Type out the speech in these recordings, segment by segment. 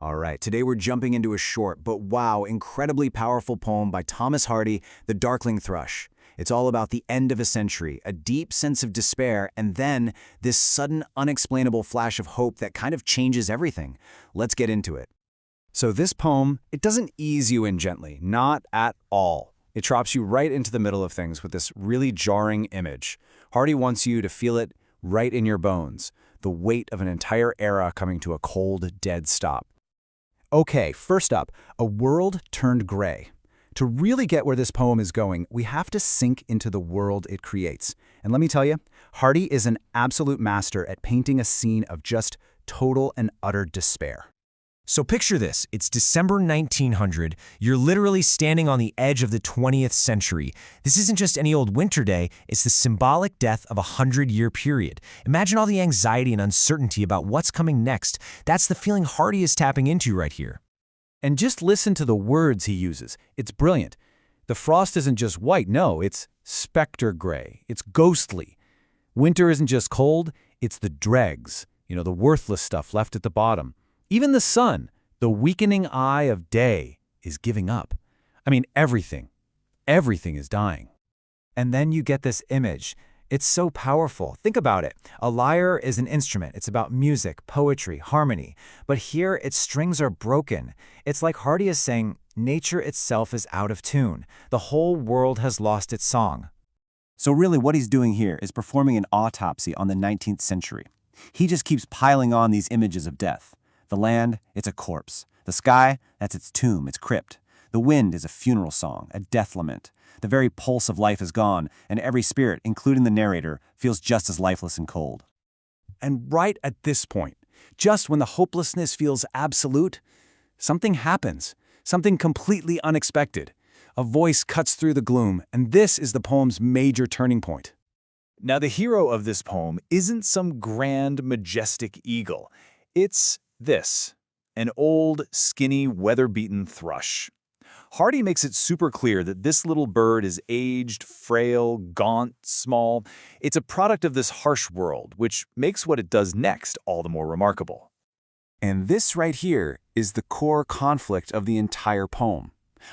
All right, today we're jumping into a short, but wow, incredibly powerful poem by Thomas Hardy, The Darkling Thrush. It's all about the end of a century, a deep sense of despair, and then this sudden, unexplainable flash of hope that kind of changes everything. Let's get into it. So this poem, it doesn't ease you in gently, not at all. It drops you right into the middle of things with this really jarring image. Hardy wants you to feel it right in your bones, the weight of an entire era coming to a cold, dead stop. Okay, first up, a world turned gray. To really get where this poem is going, we have to sink into the world it creates. And let me tell you, Hardy is an absolute master at painting a scene of just total and utter despair. So picture this, it's December 1900, you're literally standing on the edge of the 20th century. This isn't just any old winter day, it's the symbolic death of a 100-year period. Imagine all the anxiety and uncertainty about what's coming next. That's the feeling Hardy is tapping into right here. And just listen to the words he uses. It's brilliant. The frost isn't just white, no, it's specter gray. It's ghostly. Winter isn't just cold, it's the dregs, the worthless stuff left at the bottom. Even the sun, the weakening eye of day, is giving up. I mean, everything is dying. And then you get this image. It's so powerful. Think about it. A lyre is an instrument. It's about music, poetry, harmony. But here, its strings are broken. It's like Hardy is saying, nature itself is out of tune. The whole world has lost its song. So really what he's doing here is performing an autopsy on the 19th century. He just keeps piling on these images of death. The land, it's a corpse. The sky, that's its tomb, its crypt. The wind is a funeral song, a death lament. The very pulse of life is gone, and every spirit, including the narrator, feels just as lifeless and cold. And right at this point, just when the hopelessness feels absolute, something happens, something completely unexpected. A voice cuts through the gloom, and this is the poem's major turning point. Now, the hero of this poem isn't some grand, majestic eagle. It's this, an old, skinny, weather-beaten thrush. Hardy makes it super clear that this little bird is aged, frail, gaunt, small. It's a product of this harsh world, which makes what it does next all the more remarkable. And this right here is the core conflict of the entire poem.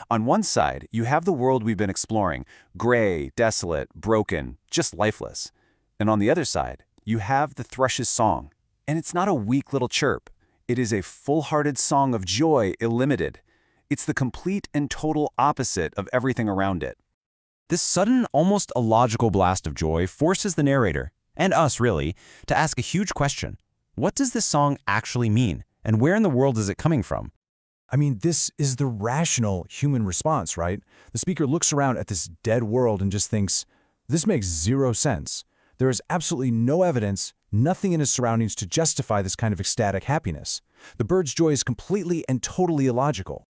On one side, you have the world we've been exploring, gray, desolate, broken, just lifeless. And on the other side, you have the thrush's song. And it's not a weak little chirp. It is a full-hearted song of joy, illimited. It's the complete and total opposite of everything around it. This sudden, almost illogical blast of joy forces the narrator, and us really, to ask a huge question. What does this song actually mean, and where in the world is it coming from? I mean, this is the rational human response, right? The speaker looks around at this dead world and just thinks, this makes zero sense. There is absolutely no evidence, nothing in his surroundings to justify this kind of ecstatic happiness. The bird's joy is completely and totally illogical.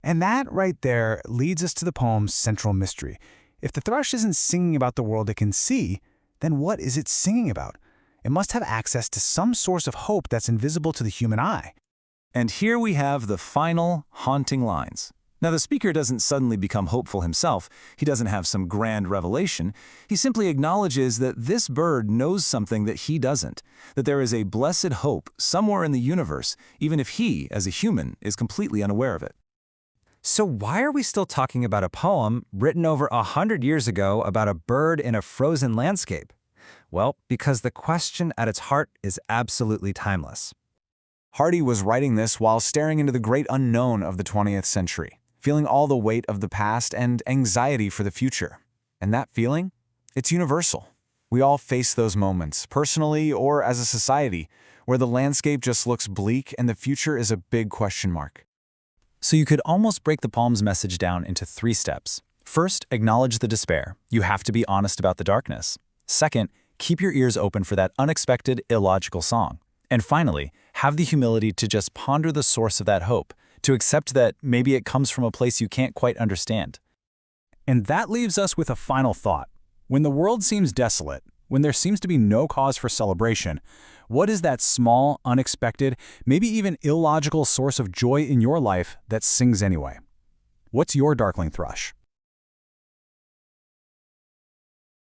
And that right there leads us to the poem's central mystery. If the thrush isn't singing about the world it can see, then what is it singing about? It must have access to some source of hope that's invisible to the human eye. And here we have the final, haunting lines. Now, the speaker doesn't suddenly become hopeful himself. He doesn't have some grand revelation. He simply acknowledges that this bird knows something that he doesn't, that there is a blessed hope somewhere in the universe, even if he, as a human, is completely unaware of it. So why are we still talking about a poem written over 100 years ago about a bird in a frozen landscape? Well, because the question at its heart is absolutely timeless. Hardy was writing this while staring into the great unknown of the 20th century, feeling all the weight of the past and anxiety for the future. And that feeling? It's universal. We all face those moments, personally or as a society, where the landscape just looks bleak and the future is a big question mark. So you could almost break the poem's message down into 3 steps. First, acknowledge the despair. You have to be honest about the darkness. Second, keep your ears open for that unexpected, illogical song. And finally, have the humility to just ponder the source of that hope, to accept that maybe it comes from a place you can't quite understand. And that leaves us with a final thought. When the world seems desolate, when there seems to be no cause for celebration, what is that small, unexpected, maybe even illogical source of joy in your life that sings anyway? What's your Darkling Thrush?